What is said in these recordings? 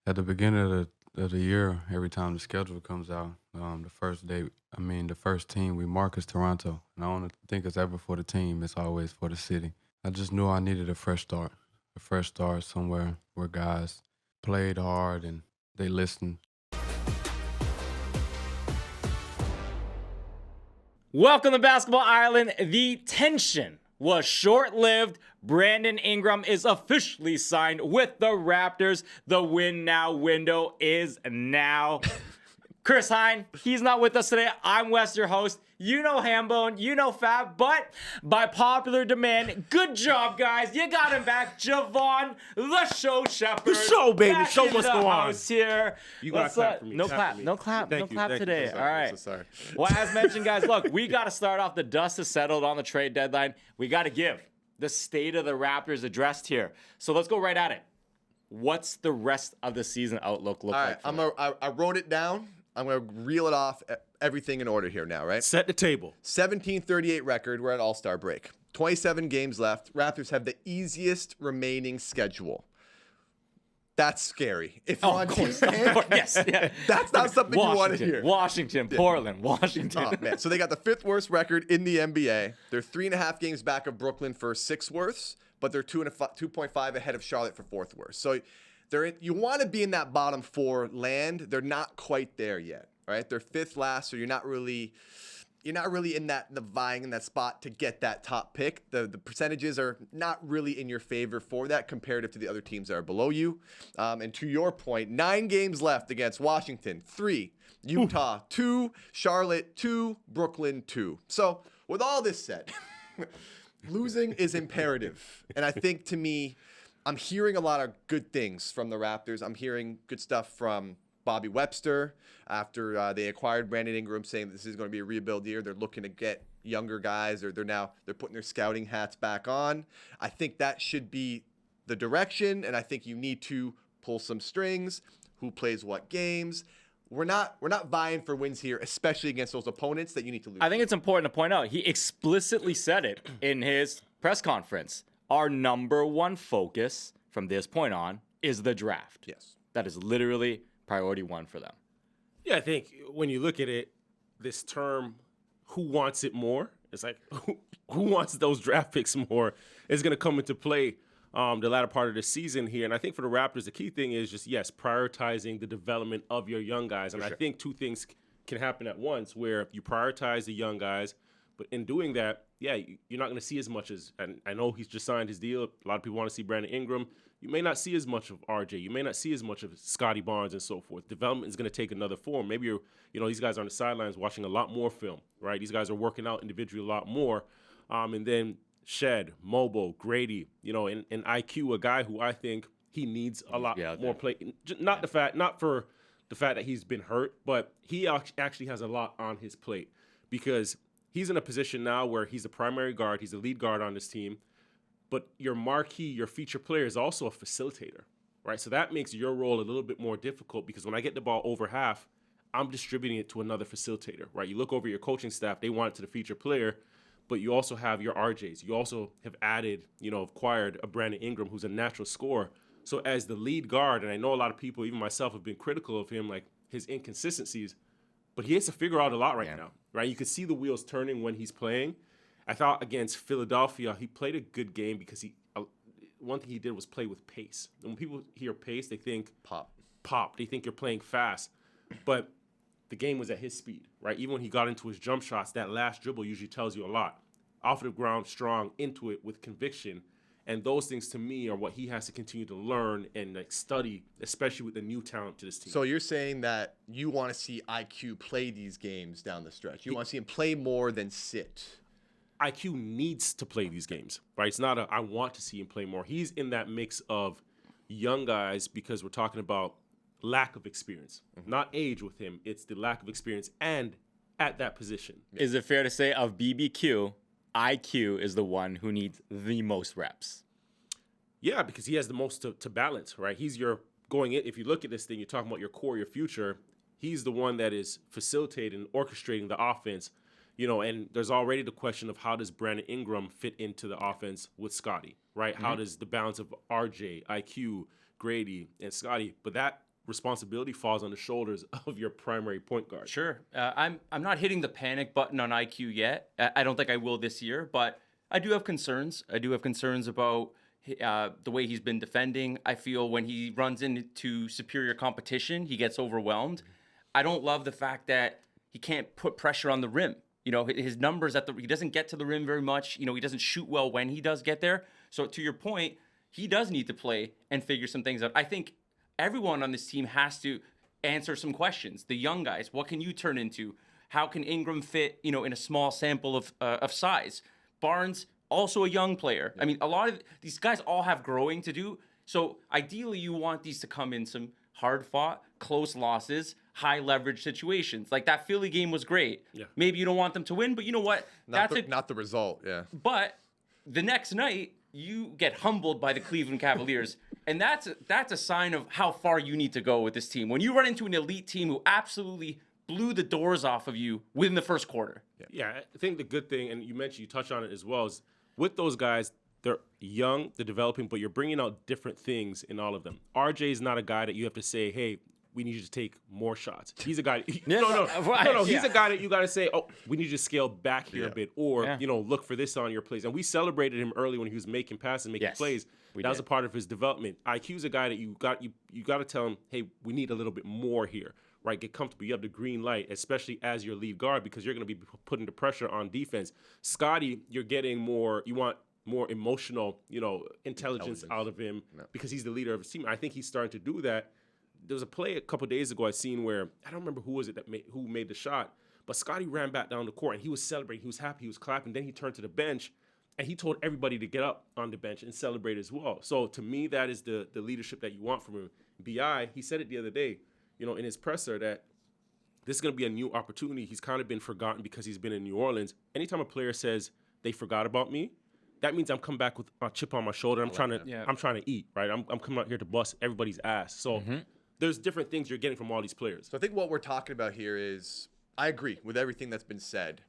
At the beginning of the year, every time the schedule comes out, the first team we mark is Toronto. And I don't think it's ever for the team, it's always for the city. I just knew I needed a fresh start somewhere where guys played hard and they listened. Welcome to Basketball Island. The tension was short-lived. Brandon Ingram is officially signed with the Raptors. The win now window is now. Chris Hine, he's not with us today. I'm Wes, your host. You know Hambone, you know Fab, but by popular demand, good job, guys. You got him back. Jevohn, the show Shepherd. The show, baby. Back Show into must the go on. house here. You got to clap for me. No clap, for me. no clap, Thank no you. clap Thank today. you. All right. I'm so sorry. Well, as mentioned, guys, look, we got to start off. The dust has settled on the trade deadline. We got to give the state of the Raptors addressed here. So let's go right at it. What's the rest of the season outlook look like? All right, I wrote it down. I'm going to reel it off, everything in order here now, right? Set the table. 17-38 record. We're at All-Star break. 27 games left. Raptors have the easiest remaining schedule. That's scary. If you're on team fan, Yes, yeah. that's not something you want to hear. Washington, Portland, Washington. Oh, man. So they got the fifth worst record in the NBA. They're 3.5 games back of Brooklyn for sixth worst, but they're 2.5 ahead of Charlotte for fourth worst. So you want to be in that bottom four land. They're not quite there yet, right? They're fifth last, so you're not really in the vying in that spot to get that top pick. The percentages are not really in your favor for that comparative to the other teams that are below you. And to your point, 9 games left against Washington, 3, Utah, 2, Charlotte, 2, Brooklyn, 2. So with all this said, losing is imperative. And I think, to me, I'm hearing a lot of good things from the Raptors. I'm hearing good stuff from Bobby Webster after they acquired Brandon Ingram, saying this is going to be a rebuild year. They're looking to get younger guys. They're putting their scouting hats back on. I think that should be the direction, and I think you need to pull some strings. Who plays what games? We're not vying for wins here, especially against those opponents that you need to lose. I think it's important to point out, he explicitly said it in his press conference. Our number one focus from this point on is the draft. Yes. That is literally priority one for them. Yeah, I think when you look at it, this term, who wants it more? It's like, who wants those draft picks more is going to come into play the latter part of the season here. And I think for the Raptors, the key thing is just, yes, prioritizing the development of your young guys. And I think two things can happen at once, where you prioritize the young guys, but in doing that, yeah, you're not going to see as much as, and I know he's just signed his deal. A lot of people want to see Brandon Ingram. You may not see as much of RJ. You may not see as much of Scotty Barnes and so forth. Development is going to take another form. Maybe these guys are on the sidelines watching a lot more film, right? These guys are working out individually a lot more. And then Shed, Mobo, Grady, and IQ, a guy who I think he needs a lot more play. Not for the fact that he's been hurt, but he actually has a lot on his plate because he's in a position now where he's the primary guard. He's the lead guard on this team. But your marquee, your feature player is also a facilitator, right? So that makes your role a little bit more difficult because when I get the ball over half, I'm distributing it to another facilitator, right? You look over your coaching staff, they want it to the feature player, but you also have your RJs. You also have acquired a Brandon Ingram who's a natural scorer. So as the lead guard, and I know a lot of people, even myself, have been critical of him, like his inconsistencies, but he has to figure out a lot right now, right? You can see the wheels turning when he's playing. I thought against Philadelphia, he played a good game because one thing he did was play with pace. And when people hear pace, they think pop. They think you're playing fast. But the game was at his speed, right? Even when he got into his jump shots, that last dribble usually tells you a lot. Off the ground, strong, into it with conviction. And those things, to me, are what he has to continue to learn and study, especially with the new talent to this team. So you're saying that you want to see IQ play these games down the stretch. You want to see him play more than sit. IQ needs to play these games, right? It's not I want to see him play more. He's in that mix of young guys because we're talking about lack of experience, not age with him. It's the lack of experience and at that position. Is it fair to say of BBQ, IQ is the one who needs the most reps? Yeah, because he has the most to balance, right? He's your going in. If you look at this thing, you're talking about your core, your future. He's the one that is facilitating, orchestrating the offense. And there's already the question of how does Brandon Ingram fit into the offense with Scotty, right? Mm-hmm. How does the balance of RJ, IQ, Grady, and Scotty, but that responsibility falls on the shoulders of your primary point guard. Sure. I'm not hitting the panic button on IQ yet. I don't think I will this year, but I do have concerns. I do have concerns about the way he's been defending. I feel when he runs into superior competition, he gets overwhelmed. I don't love the fact that he can't put pressure on the rim. You know, his numbers he doesn't get to the rim very much. You know, he doesn't shoot well when he does get there. So to your point, he does need to play and figure some things out. I think everyone on this team has to answer some questions. The young guys, what can you turn into? How can Ingram fit, you know, in a small sample of size? Barnes, also a young player. I mean, a lot of these guys all have growing to do. So ideally, you want these to come in some hard-fought, close losses, high-leverage situations. Like that Philly game was great. Yeah. Maybe you don't want them to win, but you know what? Not the result, yeah. But the next night, you get humbled by the Cleveland Cavaliers, and that's a sign of how far you need to go with this team. When you run into an elite team who absolutely blew the doors off of you within the first quarter. Yeah, I think the good thing, and you touched on it as well, is with those guys, they're young, they're developing, but you're bringing out different things in all of them. RJ is not a guy that you have to say, hey, we need you to take more shots. He's a guy. No. He's a guy that you got to say, oh, we need you to scale back here a bit, or look for this on your plays. And we celebrated him early when he was making passes, making plays. That was a part of his development. IQ's a guy that you got to tell him, hey, we need a little bit more here, right? Get comfortable. You have the green light, especially as your lead guard, because you're going to be putting the pressure on defense. Scotty, you're getting more. You want more emotional, intelligence out of him because he's the leader of his team. I think he's starting to do that. There was a play a couple days ago I seen where I don't remember who made the shot, but Scotty ran back down the court and he was celebrating. He was happy. He was clapping. Then he turned to the bench and he told everybody to get up on the bench and celebrate as well. So to me, that is the leadership that you want from him. BI, he said it the other day, in his presser that this is going to be a new opportunity. He's kind of been forgotten because he's been in New Orleans. Anytime a player says they forgot about me, that means I'm coming back with a chip on my shoulder. I'm trying to eat, right? I'm coming out here to bust everybody's ass. So there's different things you're getting from all these players. So I think what we're talking about here is, I agree with everything that's been said.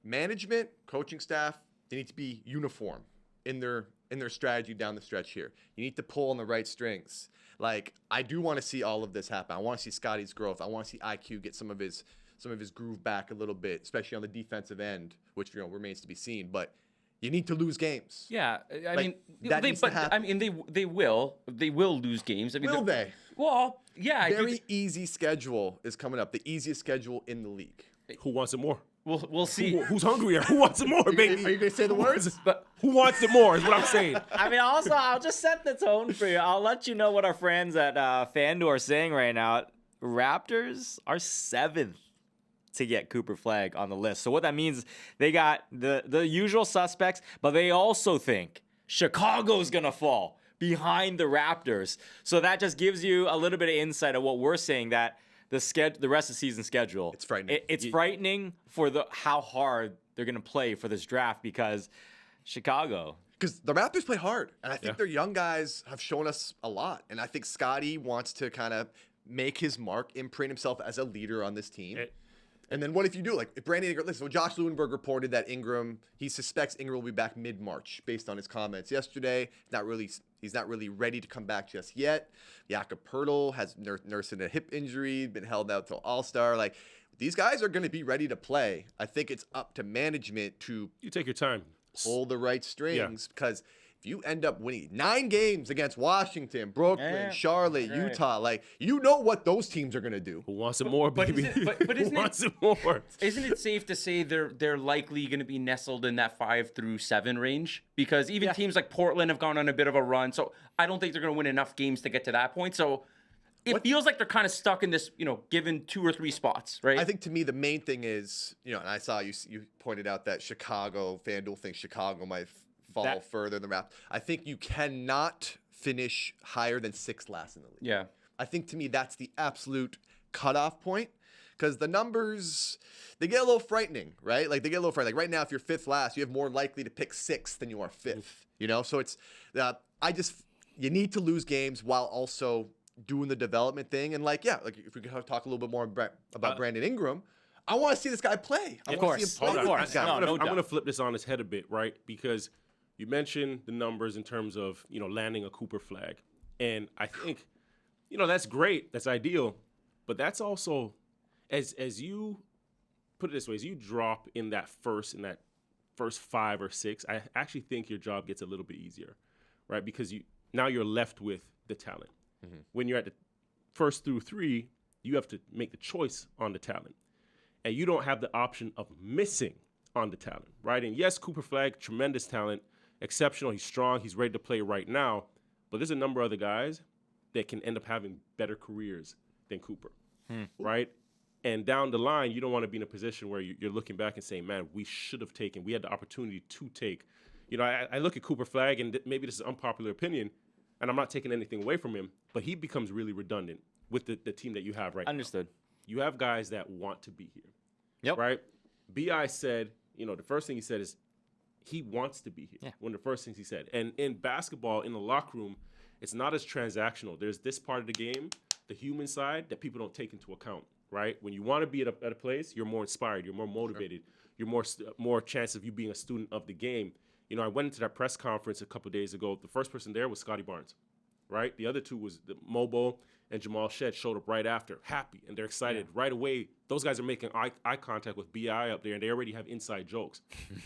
Management, coaching staff, they need to be uniform in their strategy down the stretch here. You need to pull on the right strings. Like, I do want to see all of this happen. I want to see Scotty's growth. I want to see IQ get some of his groove back a little bit, especially on the defensive end, which remains to be seen. But you need to lose games. Yeah, they will lose games. I mean, will they? Well, yeah. Very easy schedule is coming up. The easiest schedule in the league. Who wants it more? We'll see. Who's hungrier? Who wants it more, baby? Are you going to say the words? But who wants it more is what I'm saying. I mean, also, I'll just set the tone for you. I'll let you know what our friends at FanDuel are saying right now. Raptors are 7th to get Cooper Flag on the list. So what that means is they got the usual suspects, but they also think Chicago's going to fall behind the Raptors. So that just gives you a little bit of insight of what we're saying, that the rest of the season schedule. It's frightening. It's frightening for how hard they're going to play for this draft, because Chicago. Because the Raptors play hard, and I think their young guys have shown us a lot. And I think Scotty wants to kind of make his mark, imprint himself as a leader on this team. And then what if you do? Like, if Brandon Ingram, listen, so Josh Lewenberg reported that he suspects Ingram will be back mid-March based on his comments yesterday. He's not really ready to come back just yet. Jakob Poeltl has nursing a hip injury, been held out till All-Star. Like, these guys are going to be ready to play. I think it's up to management to you take your time, pull the right strings, because if you end up winning 9 games against Washington, Brooklyn, Charlotte, Utah, like, what those teams are going to do. Who wants it more, baby? But Who wants it more? Isn't it safe to say they're likely going to be nestled in that 5 through 7 range? Because even teams like Portland have gone on a bit of a run, so I don't think they're going to win enough games to get to that point. So it feels like they're kind of stuck in this, given 2 or 3 spots, right? I think to me the main thing is, and I saw you pointed out that FanDuel thinks Chicago might fall further than the Raptors. I think you cannot finish higher than 6th last in the league. Yeah. I think to me that's the absolute cutoff point, because the numbers, they get a little frightening, right? Like, they get a little frightening. Like, right now, if you're 5th last, you have more likely to pick 6th than you are 5th. So it's you need to lose games while also doing the development thing. And if we could talk a little bit more about Brandon Ingram, I want to see this guy play. I want to see him play. Of course. I'm going to flip this on his head a bit, right? Because you mentioned the numbers in terms of, landing a Cooper Flag. And I think, that's great. That's ideal. But that's also, as you put it this way, as you drop in that first 5 or 6, I actually think your job gets a little bit easier, right? Because now you're left with the talent. Mm-hmm. When you're at the first through 3, you have to make the choice on the talent. And you don't have the option of missing on the talent, right? And yes, Cooper Flagg, tremendous talent, exceptional. He's strong. He's ready to play right now. But there's a number of other guys that can end up having better careers than Cooper, right? And down the line, you don't want to be in a position where you're looking back and saying, man, we had the opportunity to take. I look at Cooper Flagg, and maybe this is an unpopular opinion, and I'm not taking anything away from him, but he becomes really redundant with the team that you have right now. Understood. You have guys that want to be here. Yep. Right? B.I. said, the first thing he said is he wants to be here. Yeah. One of the first things he said. And in basketball, in the locker room, it's not as transactional. There's this part of the game, the human side, that people don't take into account, right? When you want to be at a place, you're more inspired, you're more motivated, you're more chance of you being a student of the game. I went into that press conference a couple of days ago. The first person there was Scotty Barnes, right? The other two was Mobo and Jamal Shed showed up right after, happy, and they're excited. Right away, those guys are making eye contact with B.I. up there, and they already have inside jokes.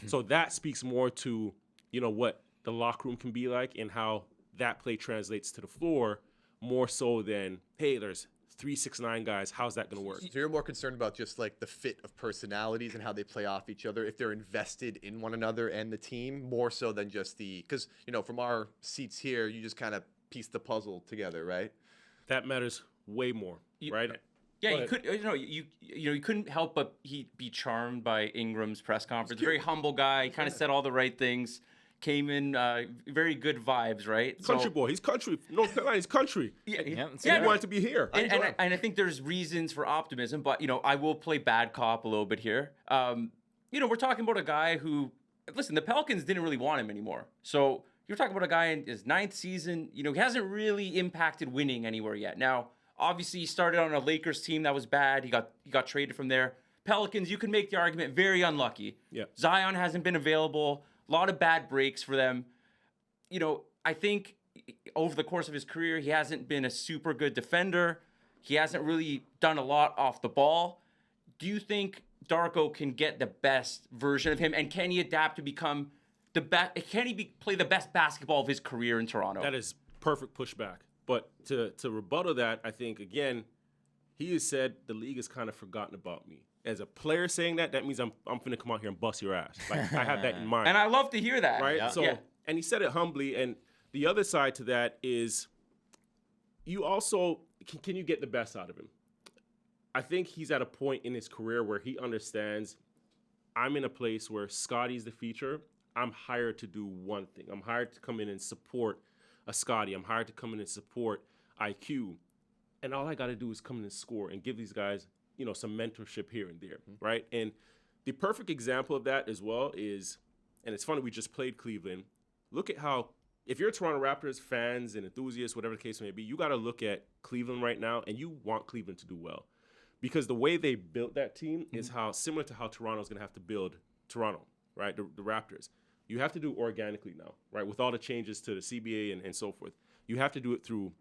So that speaks more to, what the locker room can be like and how that play translates to the floor more so than, hey, there's 3, 6, 9 guys. How's that going to work? So you're more concerned about just like the fit of personalities and how they play off each other, if they're invested in one another and the team, more so than just because, from our seats here, you just kind of piece the puzzle together, right? That matters way more, right? Yeah, you could, you couldn't help but be charmed by Ingram's press conference. Very humble guy. He kind of said all the right things. Came in very good vibes, right? Country boy. He's country. North Carolina, he's country. Yeah, he wanted to be here. And I think there's reasons for optimism, but, I will play bad cop a little bit here. We're talking about a guy who, listen, the Pelicans didn't really want him anymore. So you're talking about a guy in his 9th season. He hasn't really impacted winning anywhere yet. Now, obviously, he started on a Lakers team that was bad. He got traded from there. Pelicans, you can make the argument, very unlucky. Yeah. Zion hasn't been available. A lot of bad breaks for them. I think over the course of his career, he hasn't been a super good defender. He hasn't really done a lot off the ball. Do you think Darko can get the best version of him, and can he adapt to become the best? Can he play the best basketball of his career in Toronto? That is perfect pushback. But to rebuttal that, I think, again, he has said the league has kind of forgotten about me. As a player saying that means I'm finna come out here and bust your ass. Like, I have that in mind. And I love to hear that. Right? Yeah. So, and he said it humbly. And the other side to that is you also, can you get the best out of him? I think he's at a point in his career where he understands I'm in a place where Scotty's the feature. I'm hired to do one thing. I'm hired to come in and support a Scotty. I'm hired to come in and support IQ. And all I got to do is come in and score and give these guys, some mentorship here and there, right? And the perfect example of that as well is, and it's funny, we just played Cleveland. Look at how, if you're Toronto Raptors fans and enthusiasts, whatever the case may be, you got to look at Cleveland right now, and you want Cleveland to do well. Because the way they built that team is how similar to how Toronto's going to have to build Toronto, right? The Raptors. You have to do it organically now, right? With all the changes to the CBA and so forth. You have to do it through,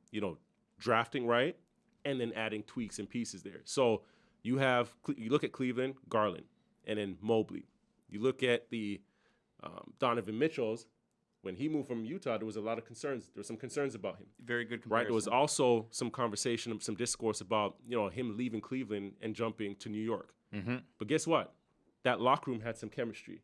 drafting right and then adding tweaks and pieces there. So you look at Cleveland, Garland, and then Mobley. You look at the Donovan Mitchell's. When he moved from Utah, there was a lot of concerns. There were some concerns about him. Very good comparison. Right. There was also some conversation, some discourse about him leaving Cleveland and jumping to New York. Mm-hmm. But guess what? That locker room had some chemistry.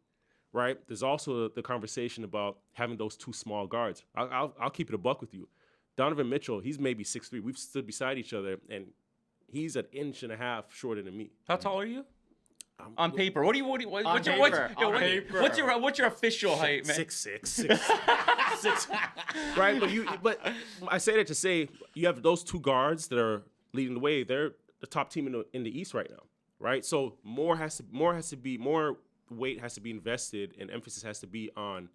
Right. There's also the conversation about having those 2 small guards. I'll keep it a buck with you. Donovan Mitchell, he's maybe 6'3". We've stood beside each other, and he's 1.5 inches shorter than me. How tall are you? On paper. What's your official height, man? 6'6". Right? But I say that to say you have those 2 guards that are leading the way. They're the top team in the East right now. Right? So more weight has to be invested, and emphasis has to be on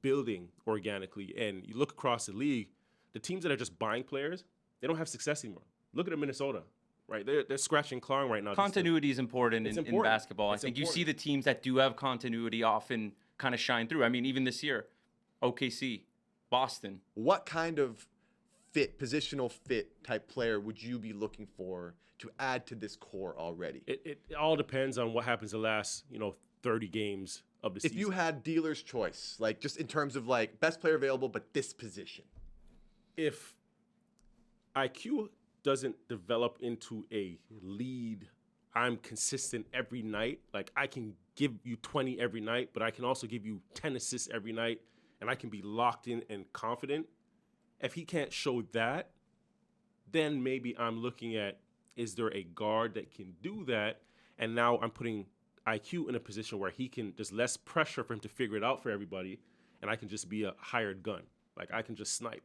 building organically. And you look across the league, the teams that are just buying players, they don't have success anymore. Look at Minnesota. Right, they're scratching, clawing right now. Continuity is important in basketball. I think you see the teams that do have continuity often kind of shine through. I mean, even this year, OKC, Boston. What kind of fit, positional fit type player would you be looking for to add to this core already? It all depends on what happens the last 30 games of the If season. you had dealer's choice, like just in terms of like best player available, but this position. If IQ doesn't develop into a lead, I'm consistent every night. Like I can give you 20 every night, but I can also give you 10 assists every night, and I can be locked in and confident. If he can't show that, then maybe I'm looking at, is there a guard that can do that? And now I'm putting IQ in a position where there's less pressure for him to figure it out for everybody, and I can just be a hired gun. Like I can just snipe,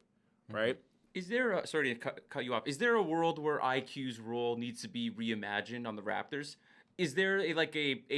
right? Is there sorry to cut you off? Is there a world where IQ's role needs to be reimagined on the Raptors? Is there a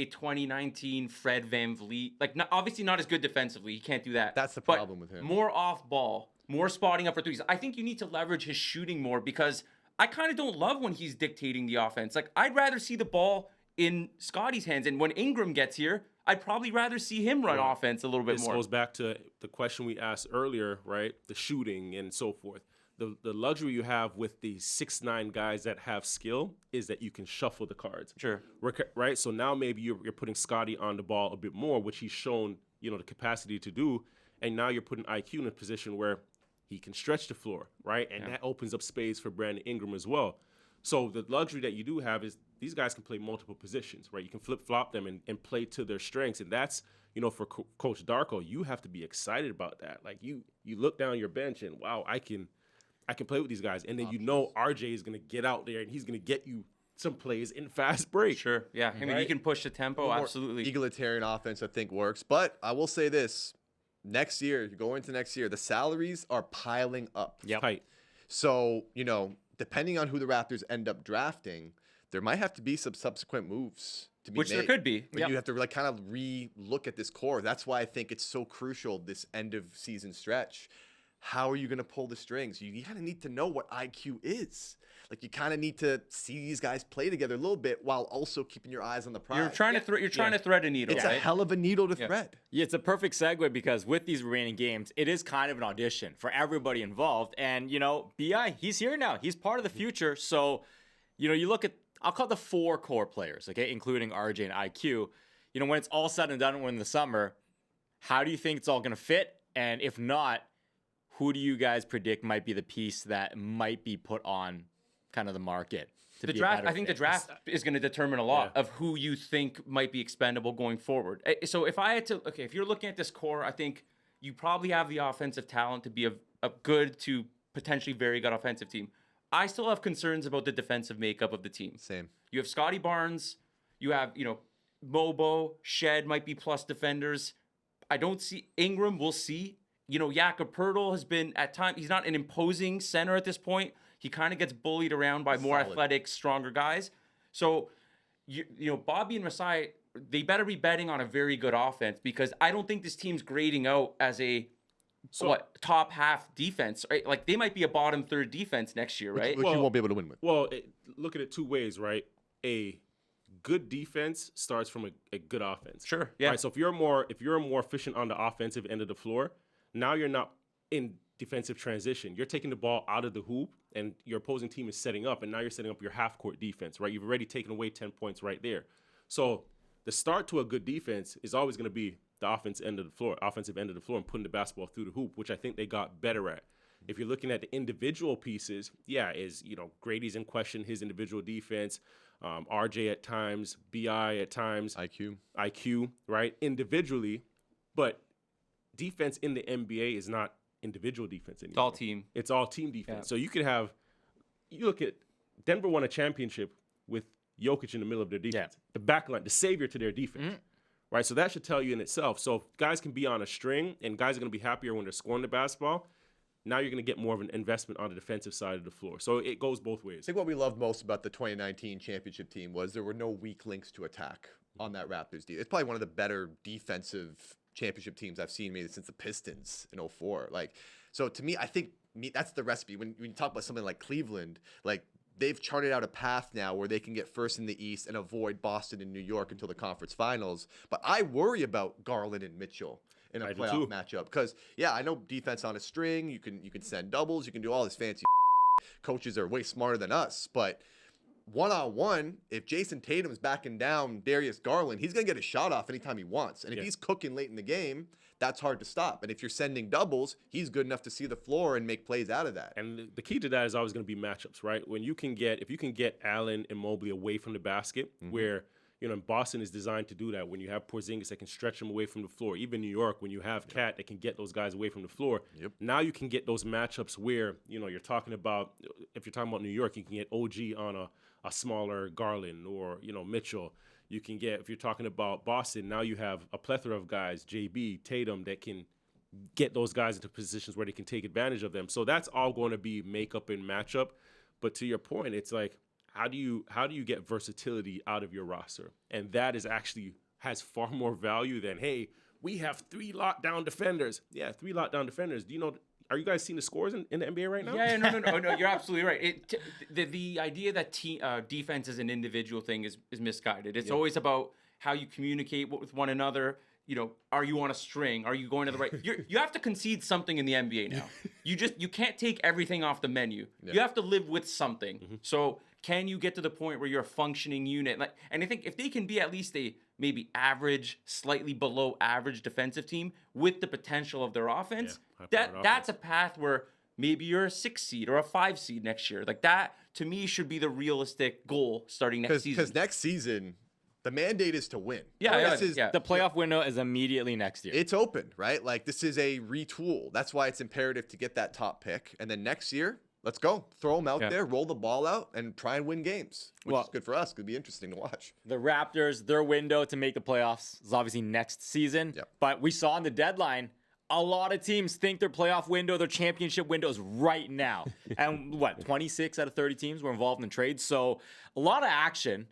2019 Fred VanVleet? Like, obviously not as good defensively. He can't do that. That's the but problem with him. More off ball, more spotting up for threes. I think you need to leverage his shooting more because I kind of don't love when he's dictating the offense. Like, I'd rather see the ball in Scotty's hands. And when Ingram gets here, I'd probably rather see him run offense a little bit This more. goes back to the question we asked earlier, right? The shooting and so forth. The luxury you have with the 6'9" guys that have skill is that you can shuffle the cards. Sure. Right? So now maybe you're putting Scotty on the ball a bit more, which he's shown, the capacity to do. And now you're putting IQ in a position where he can stretch the floor, right? And that opens up space for Brandon Ingram as well. So the luxury that you do have is these guys can play multiple positions, right? You can flip-flop them and play to their strengths. And that's, for Coach Darko, you have to be excited about that. Like you look down your bench and, wow, I can play with these guys. And then RJ is going to get out there and he's going to get you some plays in fast break. Sure. Yeah. I mean, he can push the tempo. Absolutely. Egalitarian offense, I think, works. But I will say this. Next year, going into next year, the salaries are piling up. Yep. Tight. So, depending on who the Raptors end up drafting, there might have to be some subsequent moves to be Which made. there could be. But you have to kind of re-look at this core. That's why I think it's so crucial, this end of season stretch. How are you going to pull the strings? You kind of need to know what IQ is. Like you kind of need to see these guys play together a little bit while also keeping your eyes on the prize. You're trying to thread a needle. It's right? a hell of a needle to thread. Yeah, it's a perfect segue because with these remaining games, it is kind of an audition for everybody involved. And, BI, he's here now. He's part of the future. So, you look at, I'll call it the 4 core players, okay, including RJ and IQ. When it's all said and done in the summer, how do you think it's all going to fit? And if not, who do you guys predict might be the piece that might be put on kind of the market? The draft, I think the draft is going to determine a lot of who you think might be expendable going forward. So if you're looking at this core, I think you probably have the offensive talent to be a good to potentially very good offensive team. I still have concerns about the defensive makeup of the team. Same. You have Scotty Barnes, you have, Mobo, Shed might be plus defenders. I don't see Ingram, we'll see. Jakob Poeltl has been at times, he's not an imposing center at this point. He kind of gets bullied around by more athletic, stronger guys. So, Bobby and Masai, they better be betting on a very good offense because I don't think this team's grading out as a top half defense. Right? Like they might be a bottom third defense next year, right? Which you won't be able to win with. Well, look at it 2 ways, right? A good defense starts from a good offense. Sure. Yeah. Right? So if you're more efficient on the offensive end of the floor, now you're not in defensive transition. You're taking the ball out of the hoop, and your opposing team is setting up, and now you're setting up your half-court defense, right? You've already taken away 10 points right there. So the start to a good defense is always going to be the offensive end of the floor, and putting the basketball through the hoop, which I think they got better at. If you're looking at the individual pieces, Grady's in question, his individual defense, RJ at times, BI at times, IQ, right? Individually, but defense in the NBA is not individual defense anymore. It's all team. It's all team defense. Yeah. So you look at Denver won a championship with Jokic in the middle of their defense. The backline, the savior to their defense. Right? So that should tell you in itself. So if guys can be on a string and guys are going to be happier when they're scoring the basketball, now you're going to get more of an investment on the defensive side of the floor. So it goes both ways. I think what we loved most about the 2019 championship team was there were no weak links to attack on that Raptors team. It's probably one of the better defensive championship teams I've seen maybe since the Pistons in 2004. So to me, I think that's the recipe. When you talk about something like Cleveland, they've charted out a path now where they can get first in the East and avoid Boston and New York until the conference finals. But I worry about Garland and Mitchell in a I do playoff too. matchup. Because I know defense on a string. You can send doubles. You can do all this fancy. Coaches are way smarter than us, but one-on-one, if Jason Tatum's backing down Darius Garland, he's going to get a shot off anytime he wants. And if he's cooking late in the game, that's hard to stop. And if you're sending doubles, he's good enough to see the floor and make plays out of that. And the key to that is always going to be matchups, right? If you can get Allen and Mobley away from the basket, where and Boston is designed to do that. When you have Porzingis that can stretch him away from the floor, even New York, when you have Cat that can get those guys away from the floor, now you can get those matchups where you're talking about. If you're talking about New York, you can get OG on a smaller Garland or Mitchell. You can get, if you're talking about Boston, now you have a plethora of guys, JB, Tatum, that can get those guys into positions where they can take advantage of them. So that's all going to be makeup and matchup. But to your point, it's like, how do you get versatility out of your roster? And that is actually has far more value than, hey, we have 3 lockdown defenders. Yeah, 3 lockdown defenders. Do you know? Are you guys seeing the scores in the NBA right now? Yeah, no, you're absolutely right. The idea that defense is an individual thing is misguided. It's always about how you communicate with one another. Are you on a string? Are you going to the right? You have to concede something in the NBA now. You can't take everything off the menu. You have to live with something. So can you get to the point where you're a functioning unit? And I think if they can be at least a maybe average, slightly below average defensive team with the potential of their offense, that's a path where maybe you're a 6 seed or a 5 seed next year. Like that, to me, should be the realistic goal starting next season. Because next season, the mandate is to win. The playoff window is immediately next year. It's open, right? Like this is a retool. That's why it's imperative to get that top pick. And then next year, let's go. Throw them out there, roll the ball out, and try and win games, which is good for us. Could be interesting to watch. The Raptors, their window to make the playoffs is obviously next season. But we saw in the deadline, a lot of teams think their playoff window, their championship window is right now. And 26 out of 30 teams were involved in trades. So a lot of action.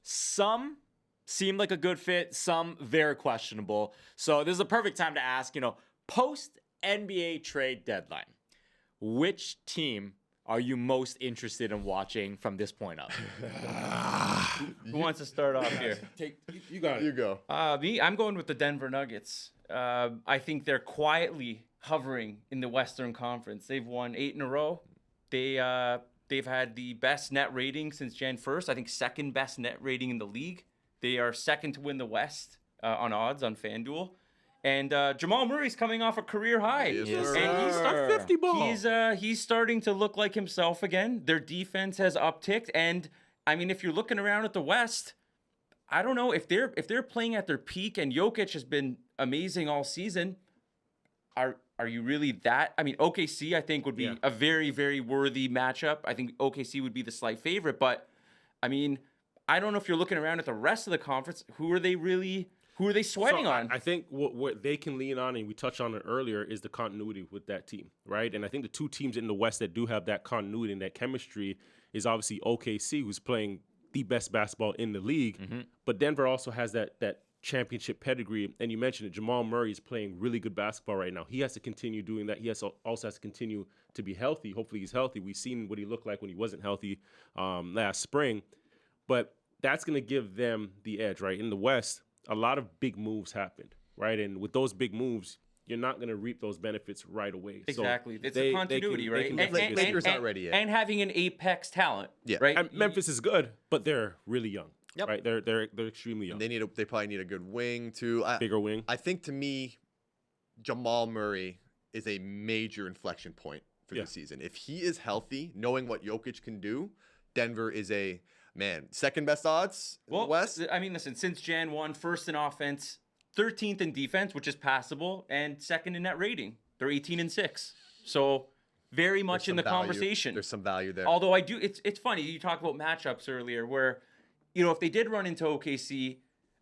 Some seemed like a good fit, some very questionable. So this is a perfect time to ask, post NBA trade deadline, which team are you most interested in watching from this point up? Who wants to start off here? You got it. You go. I'm going with the Denver Nuggets. I think they're quietly hovering in the Western Conference. They've won 8 in a row. They've had the best net rating since Jan 1st. I think second best net rating in the league. They are second to win the West on odds on FanDuel. And Jamal Murray's coming off a career high. Yes, And he's a 50 ball. He's starting to look like himself again. Their defense has upticked. And, I mean, if you're looking around at the West, I don't know. If they're playing at their peak and Jokic has been amazing all season, are you really that? I mean, OKC, I think, would be a very, very worthy matchup. I think OKC would be the slight favorite. But, I mean, I don't know if you're looking around at the rest of the conference. Who are they sweating on? I think what they can lean on, and we touched on it earlier, is the continuity with that team, right? And I think the 2 teams in the West that do have that continuity and that chemistry is obviously OKC, who's playing the best basketball in the league. But Denver also has that championship pedigree. And you mentioned it, Jamal Murray is playing really good basketball right now. He has to continue doing that. He also has to continue to be healthy. Hopefully he's healthy. We've seen what he looked like when he wasn't healthy last spring. But that's going to give them the edge, right? In the West, a lot of big moves happened, right? And with those big moves, you're not going to reap those benefits right away. Exactly. So it's a continuity, right? Lakers not ready yet. And having an apex talent, right? And Memphis is good, but they're really young, right? They're extremely young. They probably need a good wing too. Bigger wing. I think to me, Jamal Murray is a major inflection point for the season. If he is healthy, knowing what Jokic can do, Denver is second best odds in the West. I mean, listen, since Jan 1, first in offense, 13th in defense, which is passable, and second in net rating. They're 18-6. So very much in the conversation. There's some value there. Although it's funny, you talked about matchups earlier where, if they did run into OKC,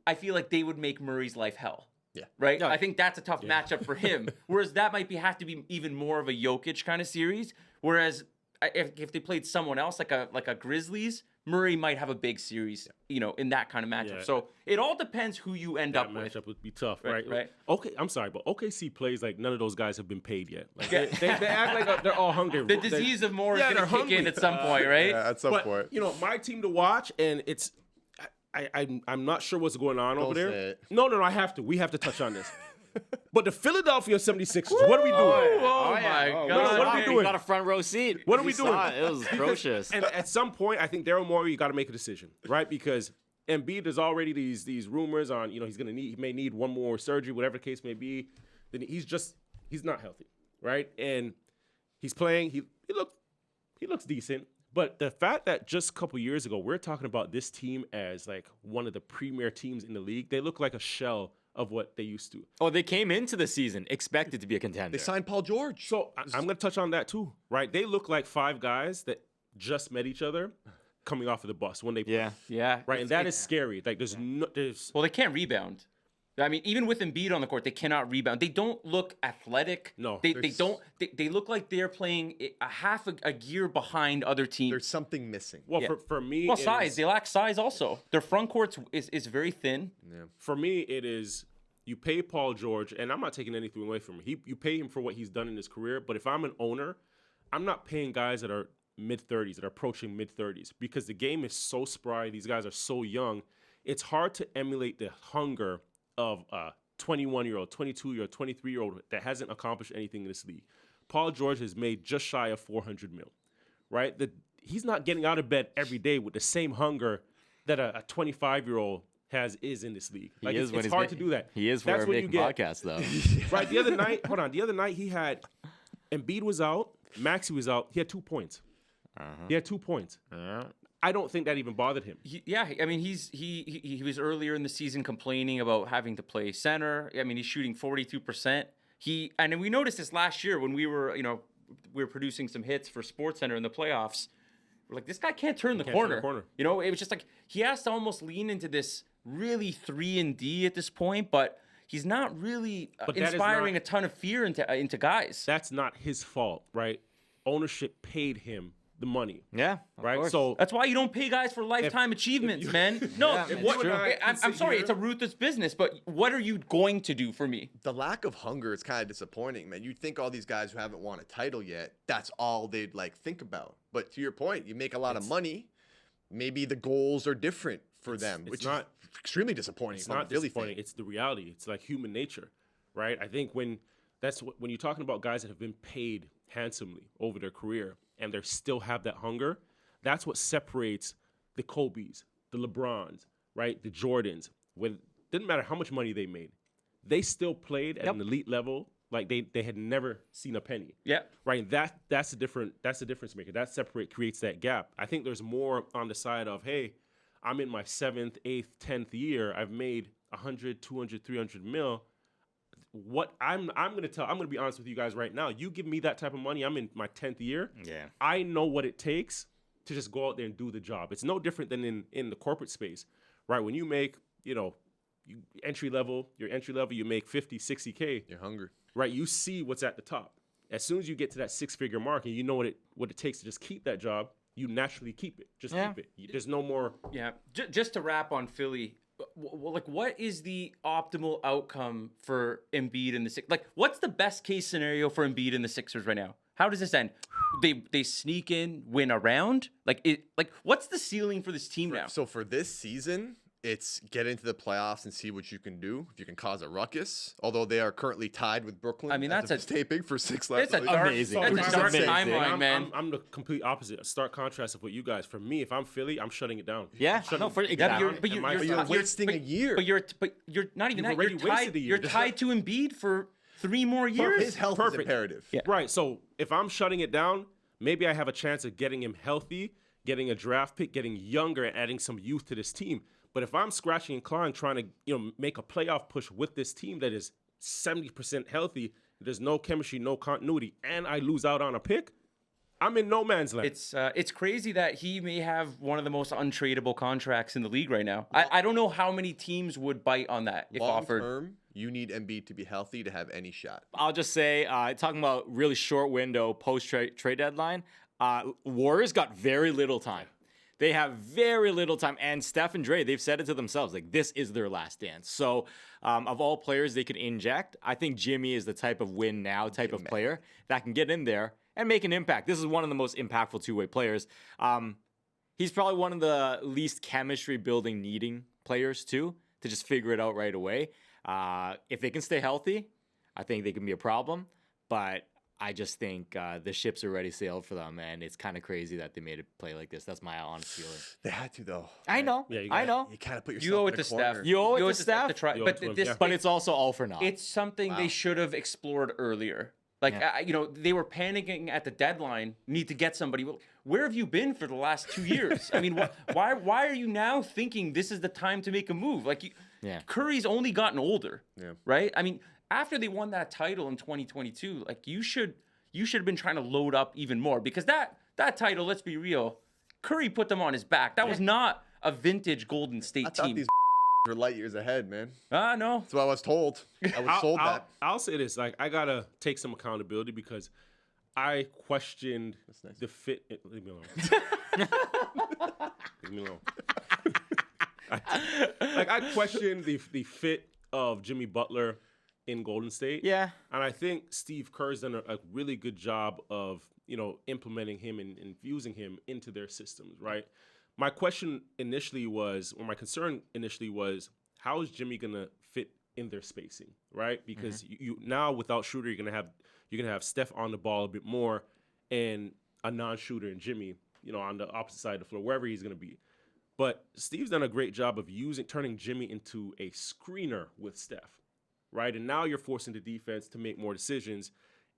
I feel like they would make Murray's life hell. Yeah. Right? I think that's a tough matchup for him. Whereas that might have to be even more of a Jokic kind of series. Whereas if they played someone else, like a Grizzlies, Murray might have a big series, in that kind of matchup. Yeah. So it all depends who you end up with. That matchup would be tough, right? Right. Okay, I'm sorry, but OKC plays like none of those guys have been paid yet. Like they act like they're all hungry. The disease of more is going to kick in at some point, right? Yeah, at some point. My team to watch, and it's I'm not sure what's going on over Don't there. say it. No, I have to. We have to touch on this. But the Philadelphia 76ers, what are we doing? Oh, my God. What are we doing? You got a front row seat. What are we We doing? saw it. It was atrocious. And at some point, I think Daryl Morey, you got to make a decision, right? Because Embiid, there's already these rumors on, he may need one more surgery, whatever the case may be. Then he's not healthy, right? And he's playing. He looks decent. But the fact that just a couple years ago, we're talking about this team as like one of the premier teams in the league, they look like a shell of what they used to. Oh, they came into the season expected to be a contender. They signed Paul George. So I'm going to touch on that too, right? They look like five guys that just met each other coming off of the bus when they play. Yeah. Right, and that is scary. Like there's Well, they can't rebound. I mean, even with Embiid on the court, they cannot rebound. They don't look athletic. No. They don't. They look like they're playing a half a gear behind other teams. There's something missing. well Yeah. for me. Well, it size. is- They lack size also. Their front court is very thin. For me, it is you pay Paul George, and I'm not taking anything away from him. You pay him for what he's done in his career. But if I'm an owner, I'm not paying guys that are mid-30s, that are approaching mid-30s, because the game is so spry. These guys are so young. It's hard to emulate the hunger of a 21-year-old, 22-year-old, 23-year-old that hasn't accomplished anything in this league. Paul George has made just shy of $400 million, right? He's not getting out of bed every day with the same hunger that a 25-year-old is in this league. Like it's hard to do that. He is That's for when you making get podcasts, though. right. The other night, the other night he had Embiid was out, Maxey was out. He had 2 points. He had 2 points. I don't think that even bothered him. I mean, he was earlier in the season complaining about having to play center. I mean, he's shooting 42%. And we noticed this last year when we were producing some hits for SportsCenter in the playoffs. We're like, this guy can't turn the corner. It was just like he has to almost lean into this really 3-and-D at this point, but he's not really inspiring a ton of fear into guys. That's not his fault, right? Ownership paid him the money. Yeah, right. course. So That's why you don't pay guys for lifetime achievements, man. No, I'm sorry, it's a ruthless business, but what are you going to do for me? The lack of hunger is kind of disappointing, man. You'd think all these guys who haven't won a title yet, that's all they'd think about. But to your point, you make a lot of money. Maybe the goals are different for them, which is extremely disappointing. It's not disappointing. It's the reality. It's like human nature, right? I think when you're talking about guys that have been paid handsomely over their career and they still have that hunger, that's what separates the Kobes, the LeBrons, right? The Jordans. When didn't matter how much money they made, they still played at an elite level like they had never seen a penny. Yeah. Right. That's the difference maker. That creates that gap. I think there's more on the side of, hey, I'm in my 7th, 8th, 10th year. I've made 100, 200, 300 mil. What I'm going to be honest with you guys right now. You give me that type of money, I'm in my 10th year. Yeah. I know what it takes to just go out there and do the job. It's no different than in the corporate space, right? When you make, entry level, you make 50, 60K. You're hungry. Right? You see what's at the top. As soon as you get to that 6-figure mark and you know what it takes to just keep that job, you naturally keep it. Just keep it. There's no more. Yeah. Just to wrap on Philly, what is the optimal outcome for Embiid and the Sixers? Like, what's the best case scenario for Embiid and the Sixers right now? How does this end? They sneak in, win a round? What's the ceiling for this team now? So for this season, it's get into the playoffs and see what you can do. If you can cause a ruckus, although they are currently tied with Brooklyn. I mean, as that's of taping for 6 left. It's a dark, Amazing. that's a It's dark amazing. timeline, man. I'm the complete opposite, a stark contrast of what you guys. For me, if I'm Philly, I'm shutting it down. Yeah, exactly. but you're wasting a year. But you're not even You've that. already You're wasted tied. a year. You're tied to Embiid for 3 more years. His health is imperative. Yeah. Right. So if I'm shutting it down, maybe I have a chance of getting him healthy, getting a draft pick, getting younger, and adding some youth to this team. But if I'm scratching and clawing, trying to make a playoff push with this team that is 70% healthy, there's no chemistry, no continuity, and I lose out on a pick, I'm in no man's land. It's crazy that he may have one of the most untradeable contracts in the league right now. I don't know how many teams would bite on that if Long offered. term, you need Embiid to be healthy to have any shot. I'll just say, talking about really short window post trade deadline, Warriors got very little time. They have very little time, and Steph and Dre, they've said it to themselves, this is their last dance. So, of all players they could inject, I think Jimmy is the type of win now type of player that can get in there and make an impact. This is one of the most impactful two-way players. He's probably one of the least chemistry building needing players too, to just figure it out right away. If they can stay healthy, I think they can be a problem. But I just think the ship's already sailed for them, and it's kind of crazy that they made it play like this. That's my honest feeling. They had to though. I know. Yeah, you I know. You kind of put yourself You owe in it a to corner. Steph. You owe it to Steph Steph, to try, You owe but it to him, this, yeah. but it's also all for naught. it's something they should have explored earlier. Like, Yeah. they were panicking at the deadline, need to get somebody. Well, where have you been for the last 2 years? I mean, why are you now thinking this is the time to make a move? Like, Yeah. Curry's only gotten older, Yeah. right? I mean, after they won that title in 2022, like, you should have been trying to load up even more, because that title, let's be real, Curry put them on his back. That was not a vintage Golden State I thought team. these were light years ahead, man. No. That's what I was told. I was sold that. I'll say this: like, I gotta take some accountability because I questioned nice. the fit. Leave me alone. Leave me alone. I questioned the fit of Jimmy Butler in Golden State. Yeah. And I think Steve Kerr's done a really good job of, implementing him and infusing him into their systems, right? My question initially was, or my concern initially was, how is Jimmy gonna fit in their spacing, right? Because you now without Shooter, you're gonna have Steph on the ball a bit more, and a non-shooter in Jimmy, on the opposite side of the floor, wherever he's gonna be. But Steve's done a great job of turning Jimmy into a screener with Steph, right? And now you're forcing the defense to make more decisions.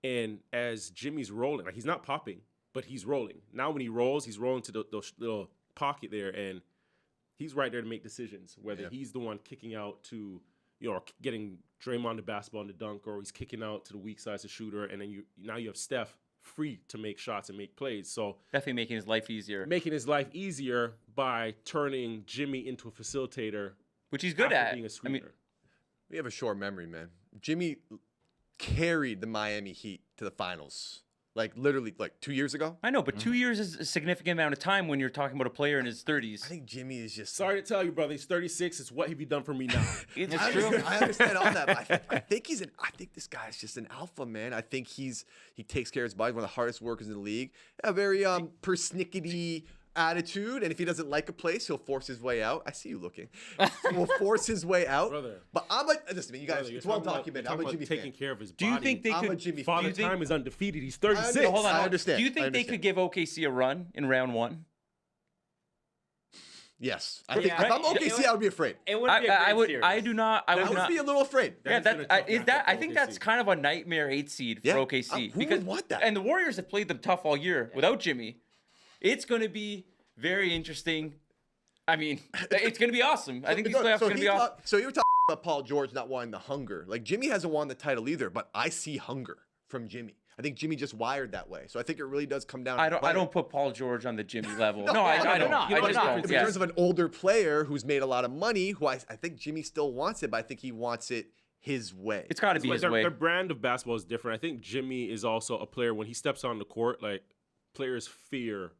And as Jimmy's rolling, like, he's not popping, but he's rolling. Now when he rolls, he's rolling to the little pocket there, and he's right there to make decisions, whether he's the one kicking out to, or getting Draymond the basketball in the dunk, or he's kicking out to the weak side as a shooter, and then now you have Steph free to make shots and make plays. So Definitely making his life easier, making his life easier by turning Jimmy into a facilitator, which he's good after at. being a I mean, screener. We have a short memory, man. Jimmy carried the Miami Heat to the finals, like literally, like 2 years ago. I know, but 2 years is a significant amount of time when you're talking about a player in his 30s. I think Jimmy is just. Sorry to tell you, brother, he's 36. It's what have you done for me now? It's I true. understand all that. But I think this guy's just an alpha, man. I think he takes care of his body. One of the hardest workers in the league. A very persnickety attitude, and if he doesn't like a place, he'll force his way out. I see you looking. Will force his way out. Brother. But listen, you guys. Brother, It's well documented. I'm a Jimmy taking fan. care of his Do body. you think they I'm a could? Jimmy Father fan. Time is undefeated. He's 36. I Hold on. I understand. Do you think I they understand. could give OKC a run in round one? Yes. I think Yeah. if I'm OKC, I would be afraid. It would be a I great would. series. I do not. I I would would not. be a little afraid. Yeah, That's been a tough is matchup that. for I think OKC. that's kind of a nightmare 8 seed for Yeah. OKC. Who would want that? And the Warriors have played them tough all year without Jimmy. It's going to be very interesting. I mean, it's going to be awesome. I think these playoffs are going to be awesome. So you were talking about Paul George not wanting the hunger. Like Jimmy hasn't won the title either, but I see hunger from Jimmy. I think Jimmy just wired that way. So I think it really does come down to I the don't. player. I don't put Paul George on the Jimmy level. No, No, I no, don't. no, I just no. don't. In Yeah. terms of an older player who's made a lot of money, who I think Jimmy still wants it, but I think he wants it his way. It's got to be Like, his their, way. their brand of basketball is different. I think Jimmy is also a player, when he steps on the court, like, players fear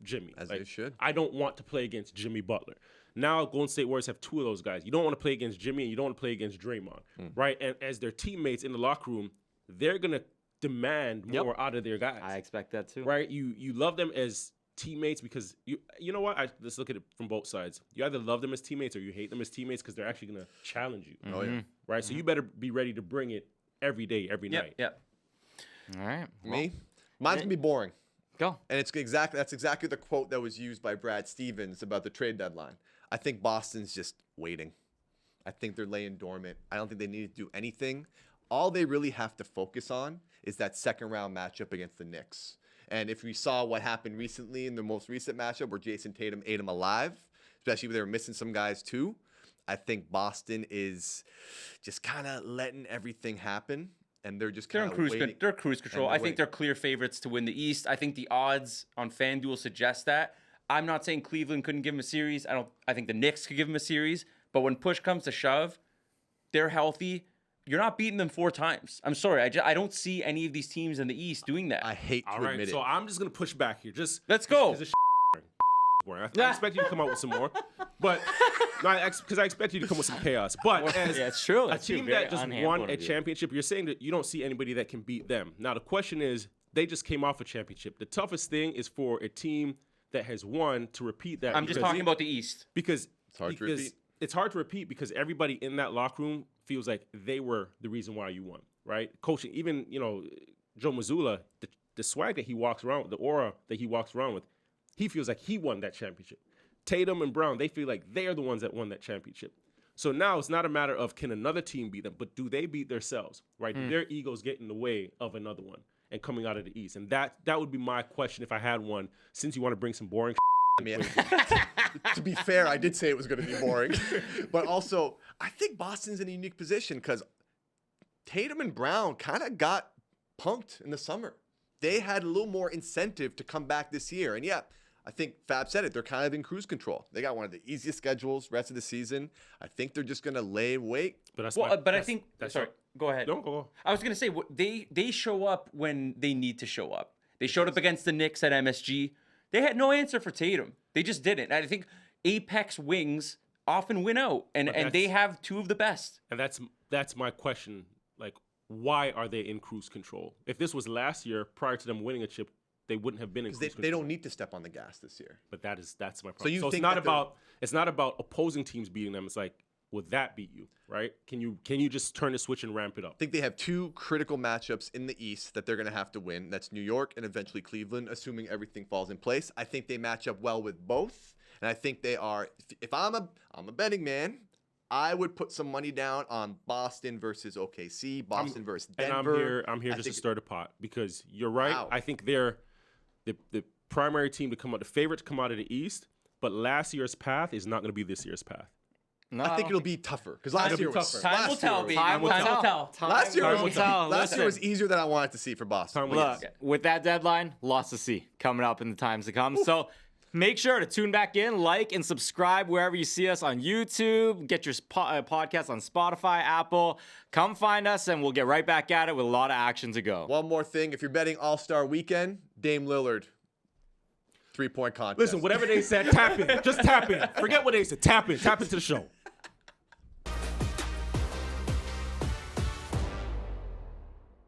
Jimmy. As Like, they should. I don't want to play against Jimmy Butler. Now Golden State Warriors have two of those guys. You don't want to play against Jimmy, and you don't want to play against Draymond, right? And as their teammates in the locker room, they're going to demand more out of their guys. I expect that too. Right? You love them as teammates because you know what? Let's look at it from both sides. You either love them as teammates or you hate them as teammates because they're actually going to challenge you. Oh yeah. Right? So you better be ready to bring it every day, every night. Yep. All right. Me? Mine's gonna be boring. Go. And that's exactly the quote that was used by Brad Stevens about the trade deadline. I think Boston's just waiting. I think they're laying dormant. I don't think they need to do anything. All they really have to focus on is that second round matchup against the Knicks. And if we saw what happened recently in the most recent matchup where Jason Tatum ate them alive, especially when they were missing some guys too, I think Boston is just kind of letting everything happen. And they're just They're kind in of cruise. waiting. They're cruise control. And I they're think they're clear favorites to win the East. I think the odds on FanDuel suggest that. I'm not saying Cleveland couldn't give them a series. I think the Knicks could give them a series. But when push comes to shove, they're healthy. You're not beating them 4 times. I'm sorry. I don't see any of these teams in the East doing that. I hate to All right, admit so it. I'm just gonna push back here. Let's go. Because boring. I expect you to come out with some more, but because I expect you to come with some chaos. But as Yeah, it's true. a That's true. team Very that just on-hand won point a of view. championship, you're saying that you don't see anybody that can beat them. Now the question is, they just came off a championship. The toughest thing is for a team that has won to repeat that. I'm just because- talking about the East. because hard to because repeat. It's hard to repeat because everybody in that locker room feels like they were the reason why you won, right? Coaching, even, Joe Mazzulla, the swag that he walks around with, the aura that he walks around with, he feels like he won that championship. Tatum and Brown, they feel like they're the ones that won that championship. So now it's not a matter of can another team beat them, but do they beat themselves, right? Do their egos get in the way of another one and coming out of the East? And that would be my question if I had one, since you want to bring some boring I mean, to be fair, I did say it was going to be boring. But also, I think Boston's in a unique position because Tatum and Brown kind of got punked in the summer. They had a little more incentive to come back this year. And yeah, I think Fab said it. They're kind of in cruise control. They got one of the easiest schedules rest of the season. I think they're just going to lay wait. But that's I think. Sorry, go ahead. No, go. I was gonna say they show up when they need to show up. They showed up against the Knicks at MSG. They had no answer for Tatum. They just didn't. And I think apex wings often win out, and they have two of the best. And that's my question. Like, why are they in cruise control? If this was last year, prior to them winning a chip, they wouldn't have been in cruise control. They don't need to step on the gas this year. But that's my problem. So you think it's not about opposing teams beating them. It's like, would that beat you, right? Can you just turn the switch and ramp it up? I think they have two critical matchups in the East that they're going to have to win. That's New York and eventually Cleveland, assuming everything falls in place. I think they match up well with both, and I think they are. If I'm a betting man, I would put some money down on Boston versus OKC, Boston versus Denver. And I'm here just to stir the pot because you're right. Wow. I think they're the primary team to come out, the favorite to come out of the East. But last year's path is not going to be this year's path. No, I think it'll be tougher because last year was Time will tell, baby. Time will tell. Last year Time will tell. last year was easier than I wanted to see for Boston. Time will Look, with that deadline, lots to see coming up in the times to come. So make sure to tune back in, like, and subscribe wherever you see us on YouTube. Get your podcast on Spotify, Apple. Come find us, and we'll get right back at it with a lot of action to go. One more thing. If you're betting All-Star Weekend, Dame Lillard, 3-point contest. Listen, whatever they said, tap in. Just tap in. Forget what they said. Tap in. Tap into the show.